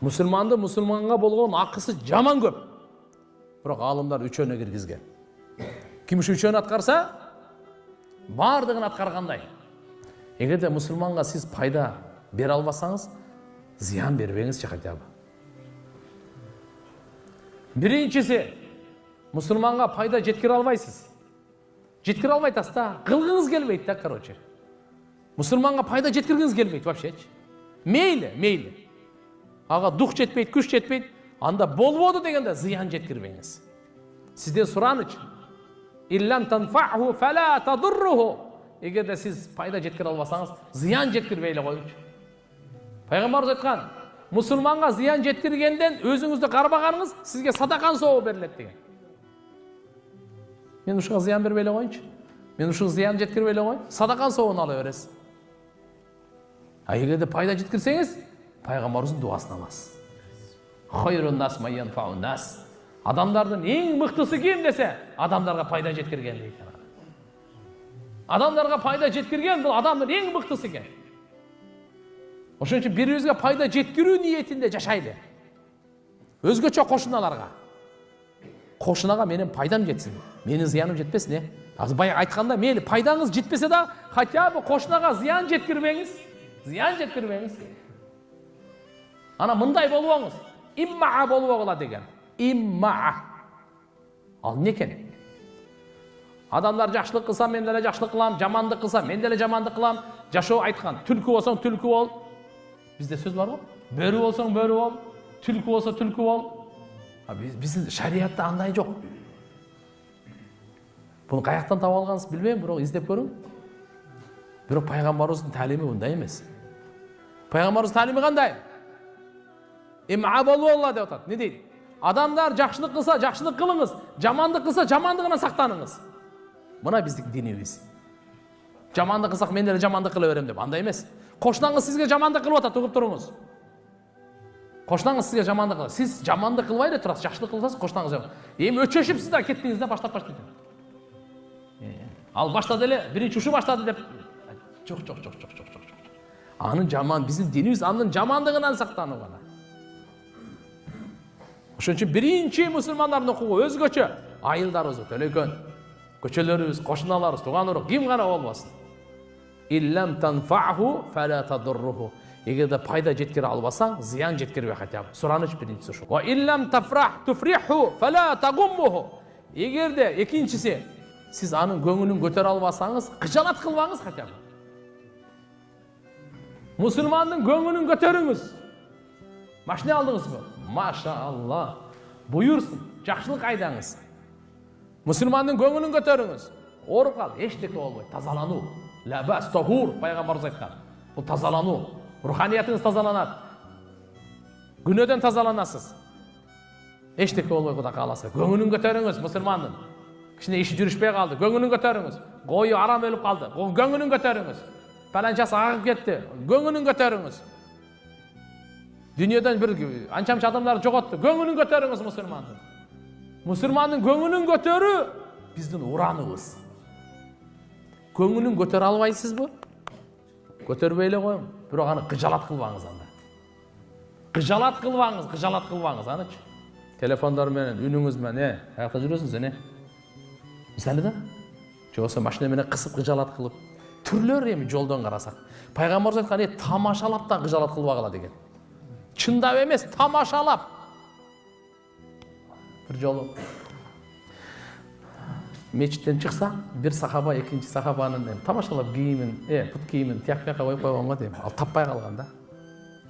Мусулманды мусулманга болгон акысы жаман көп. Бирок алымдар үчөөнө киргизген. Ким үчөөнө аткарса, бардыгын аткаргандай. Эгерде мусулманга сиз пайда бере албасаңыз, зыян бербеңизчи хотя бы. Биринчиси, мусулманга пайда жеткире албайсыз. Жеткире албайсыз да, кылгыңыз келбейт да, короче. Мусулманга пайда жеткиргиңиз келбейт вообще-чи. Мейли. Ага дух жетпейт, күч жетпейт, анда болбоду дегенде зыян жеткирбеңиз. Сизден сураныч. Иллам танфаху фала тадурруху. Эгерде сиз пайда жеткире албасаңыз, зыян жеткирбей эле коюңчу. Пайгамбарыбыз айткан, мусулманга зыян жеткиргенден өзүңүздү карбаганыңыз сизге садакан сообу берилет деген. Мен ушуга зыян бербей эле коюңчу. Мен ушуга зыян жеткирбей эле коюн, садакан сообун ала бересиз. А эгерде пайда жеткирсеңиз, пайгамбарыбыздын дуасын аласыз. Хайрун нас майян фаун нас. Адамдардын эң мыктысы ким десе, адамдарга пайда жеткирген дейт. Адамдарга пайда жеткирген бул адамдын эң мыктысы экен. Ошон үчүн бирибизге пайда жеткирүү ниетинде жашайлы. Өзгөчө кошуналарга. Кошунага менин пайдам жетсин, менин зыяным жетпесин. Азыр баягы айтканда, мейли пайдаңыз жетпесе да, хотя бы кошунага зыян жеткирбеңиз. Зыян жеткирбеңиз. Ана мындай болбоңуз. Имма болбогула деген. Имма. Ал эмне экен? Адамдар жакшылык кылса, мен деле жакшылык кылам, жамандык кылса, мен деле жамандык кылам. Жашоо айткан, түлкү болсоң түлкү бол. Бизде сөз бар го? Бөрү болсоң бөрү бол, түлкү болсо түлкү бол. Биздин шариятта андай жок. Буну каяктан таап алгансыз билбейм, бирок издеп көрүң. Бирок пайгамбарыбыздын таалими мындай эмес. Пайгамбарыбыздын таалими кандай? Имма болбогула деп атат. Не дейт? Адамдар жакшылык кылса, жакшылык кылыңыз, жамандык кылса, жамандыгынан сактаныңыз. Мына биздин динибиз. Жамандык кылсак мен деле жамандык кыла берем деп, андай эмес. Кошунаңыз сизге жамандык кылып атат, угуп туруңуз. Кошунаңыз сизге жамандык кылат. Сиз жамандык кылбай эле турасыз, жакшылык кылсаңыз кошунаңыз жаман. Эми өчөшүпсүздөр, кеттиңиз да баштап кетти. Ал баштады эле, биринчи ушу баштады деп. Жок. Анын жаман, биздин динибиз анын жамандыгынан сактануу гана. Ошон үчүн биринчи мусулмандардын укугу өзгөчө. Айылдарыбыз төлөйкөн, көчөлөрүбүз, кошуналарыбыз, тууган урук ким гана болбосун. Иллам танфаху фала тадурруху. Эгерде пайда жеткире албасаң, зыян жеткирбе хотя бы. Сураныч биринчиси ушу. Ва иллам туфриху фала тагуммуху. Эгерде экинчиси сиз анын көңүлүн көтөрө албасаңыз, кыжалат кылбаңыз хотя бы. Мусулмандын көңүлүн көтөрүңүз. Машина алдыңызбы? Машалла. Буйурсун, жакшылык айдаңыз. Мусулмандын көңүлүн көтөрүңүз. Ооруп кал, эчтеке болбойт, тазалануу. Лабас тахур, пайгамбарыбыз айткан. Бул тазалануу. Руханиятыңыз тазаланат. Күнөөдөн тазаланасыз. Эчтеке болбой Кудай кааласа. Көңүлүн көтөрүңүз мусулмандын. Кичине иши жүрүшпөй калды. Көңүлүн көтөрүңүз. Кою арам өлүп калды. Көңүлүн көтөрүңүз. Паланчасы агып кетти. Көңүлүн көтөрүңүз. Дүйнөдөн бир анча-мынча адамдар жоготту. Көңүлүн көтөрүңүз мусулмандын. Мусулмандын көңүлүн көтөрүү биздин ураныбыз. Көңүлүн көтөрө албайсызбы? Көтөрбөй эле коюң. Бирок аны кыжалат кылбаңыз анда. Кыжалат кылбаңыз анычы. Телефондар менен, үнүңүз менен, каякта жүрөсүңүз эне? Мисалы да? Же болсо машина менен кысып кыжалат кылып, түрлөр эми жолдон карасак. Пайгамбарыбыз айткан, тамашалап да кыжалат кылбагыла деген. Чындап эмес, тамашалап. Бир жолу мечиттен чыкса, бир сахаба экинчи сахабанын тамашалап кийимин, пут кийимин тияк-бияка коюп койгонго дейм. Ал таппай калган да.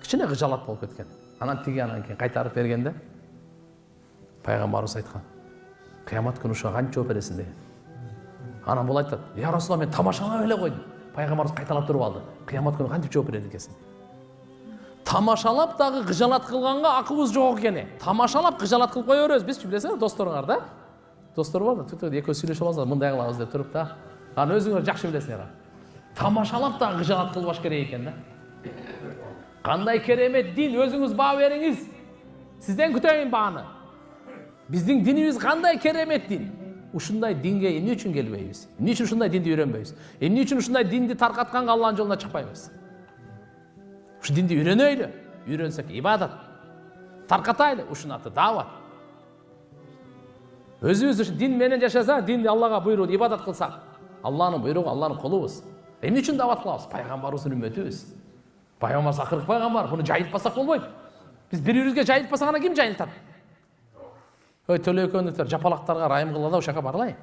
Кичине кыжалат болуп кеткен. Анан кийин кайтарып бергенде пайгамбарыбыз айткан. Кыямат күнү ушуга кантип жооп бересиң деген. Анан бул айтат: "Я Расулалла, мен тамашалап эле койдум." Пайгамбарыбыз кайталап туруп алды. Кыямат күнү кантип жооп берет экенсиң? Тамашалап дагы кыжалат кылганга акыбыз жок экен. Тамашалап кыжалат кылып кое беребиз. Биз билесиңер, досторуңар да? Достор бар да, экөө сүйлөшүп алсаңар, мындай кылабыз деп туруп да. Аны өзүңөр жакшы билесиңер. Тамашалап дагы кыжалат кылбаш керек экен да. Кандай керемет дин, өзүңүз баа бериңиз. Сизден күтөйүн бааны. Биздин динибиз кандай керемет дин. Ушундай динге эмне үчүн келбейбиз? Эмне үчүн ушундай динди үйрөнбөйбүз? Эмне үчүн ушундай динди таркатканга Аллахтын жолуна чыкпайбыз? Ушу динди үйрөнөйлү. Үйрөнсөк ибадат. таркатайлы, ушунун аты дават. Өзүбүз ушу дин менен жашасак, дин Аллага буйругу ибадат кылсак, Алланын буйругу, Алланын колубуз. Эмне үчүн дават кылабыз? Пайгамбарыбыздын үммөтүбүз. Пайгамбарыбыз акыркы пайгамбар, буну жайылтпасак болбойт. Биз бири-бирибизге жайылтпасак ана ким жайылтат? Ой, төлөкөндүктөр, жапалактарга райым кылганда ошака барлай.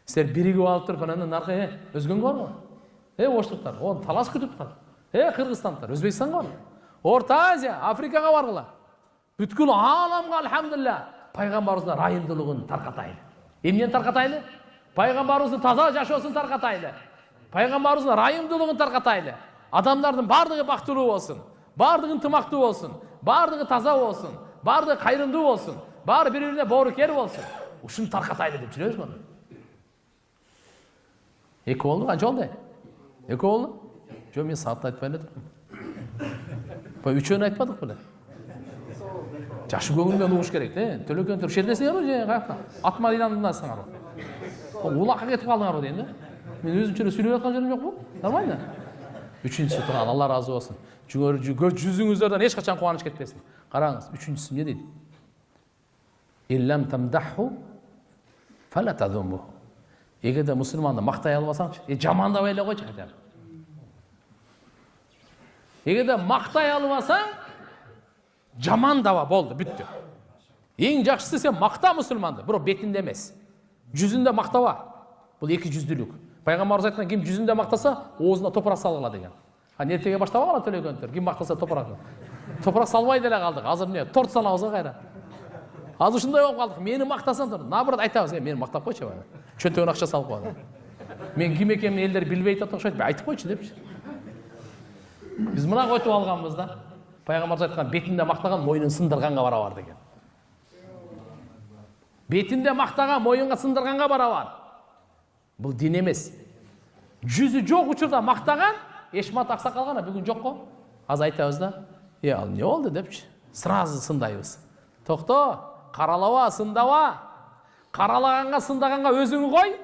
Силер биригип алып туруп анан наркы өзгөнгө барбы? Оштуктар, талас күтүп калат. Кыргызстандыктар, Өзбекстанга бар. Орта Азия, Африкага баргыла. Бүткүл ааламга алхамдулилlah пайгамбарыбыздын райымдуулугун таркатайлы. Эмнени таркатайлы? Пайгамбарыбыздын таза жашоосун таркатайлы. Пайгамбарыбыздын райымдуулугун таркатайлы. Адамдардын бардыгы бактылуу болсун, бардыгы ынтымактуу болсун, бардыгы таза болсун, бардыгы кайрымдуу болсун, баары бири-бирине боорукер болсун. Ушуну таркатайлы деп жүрөбүз го. Эки болду, канча болду? Эки болду? Жо, мен саатты айтпай эле турдум. Үчөөнү айтпадык беле? Жашы көңүлмөн угуш керек, төлөкөн туруп шердесиңерби же каякта? Атма ыйландыңарбы? Улакка кетип калдыңарбы дейин да? Мен өзүмчө эле сүйлөп аткан жерим жокпу? Нормально. Үчүнчүсү турган, Алла ыраазы болсун. Жүзүңүздөрдөн эч качан кубаныч кетпесин. Караңыз, үчүнчүсү эмне дейт? Иллам тамдаху фала тадуму. Эгерде мусулманды мактай албасаңчы, жамандабай эле койчу качан. Эгерде мактай албасаң, жамандаба, болду, бүттү. Эң жакшысы сен макта мусулманды, бирок бетинде эмес. Жүзүндө мактаба. Бул эки жүздүүлүк. Пайгамбарыбыз айткан, ким жүзүндө мактаса, оозуна топурак салгыла деген. Нертеге баштабагыла төлөгөндөр, ким мактаса топурак. Топурак салбай деле калдык. Азыр эмне? Торт салабыз кайра. Азыр ушундай болуп калдык. Мени мактасаң тур. Наоборот айтабыз, мени мактап койчу бара. Чөнтөгүн акча салып коет. Мен ким экенин элдер билбей атат окшойт. Айтып койчу депчи. Биз мына койтуп алганбыз да. Пайгамбарыбыз айткан, бетинде мактаган мойнун сындырганга барабар деген. Бетинде мактаган мойнунга сындырганга барабар. Бул дин эмес. Жүзү жок учурда мактаган Эшмат аксакал гана бүгүн жок го. Азыр айтабыз да. Ал эмне болду депчи. Сразу сындайбыз. Токто, каралаба, сындаба. Каралаганга, сындаганга өзүңү кой,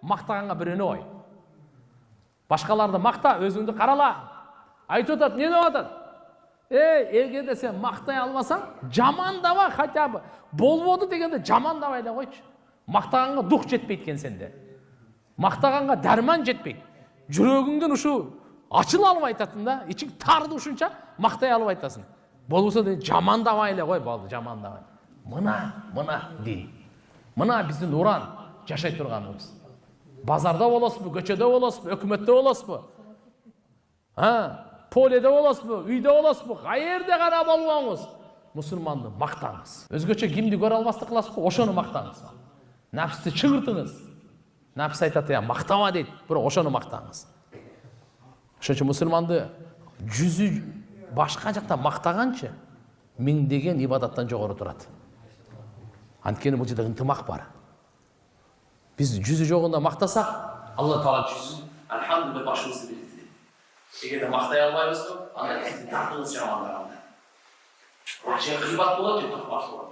мактаганга бирөөнү кой. Башкаларды макта, өзүңдү карала. Айтып атат, эмне деп атат? Эгерде сен мактай албасаң, жамандаба, хотя бы болбоду дегенде жамандабай эле койчу. Мактаганга дух жетпейт экен сенде. Мактаганга дарман жетпейт. Жүрөгүңдөн ушу ачыла албай атасың да, ичиң тарды ушунча мактай албай атасың. Болбосо жамандабай эле кой, болду, жамандабай. Мына дин. Мына биздин уран жашай турганыбыз. Базарда болосузбу, көчөдө болосузбу, өкмөттө болосузбу? Поледе болосузбу, үйдө болосузбу? Каерде гана болбоңуз, мусулманды мактаңыз. Өзгөчө кимди көрө албастык кыласызбы, ошону мактаңыз. Нафсти чыгыртыңыз. Нафс айтат, мактаба дейт, бирок ошону мактаңыз. Ошон үчүн мусулманды жүзү башка жакта мактаганчы миңдеген ибадаттан жогору турат. Анткени бул жерде ынтымак бар. Биз жүзү жогунда мактасак, Алла Таала жүзүн алхамдулилlah башыбызды билди. Эгерде мактай албайбызбы, анда сизди тартыңыз жамандарга. Ошо кыйбат болот, же токпак болот.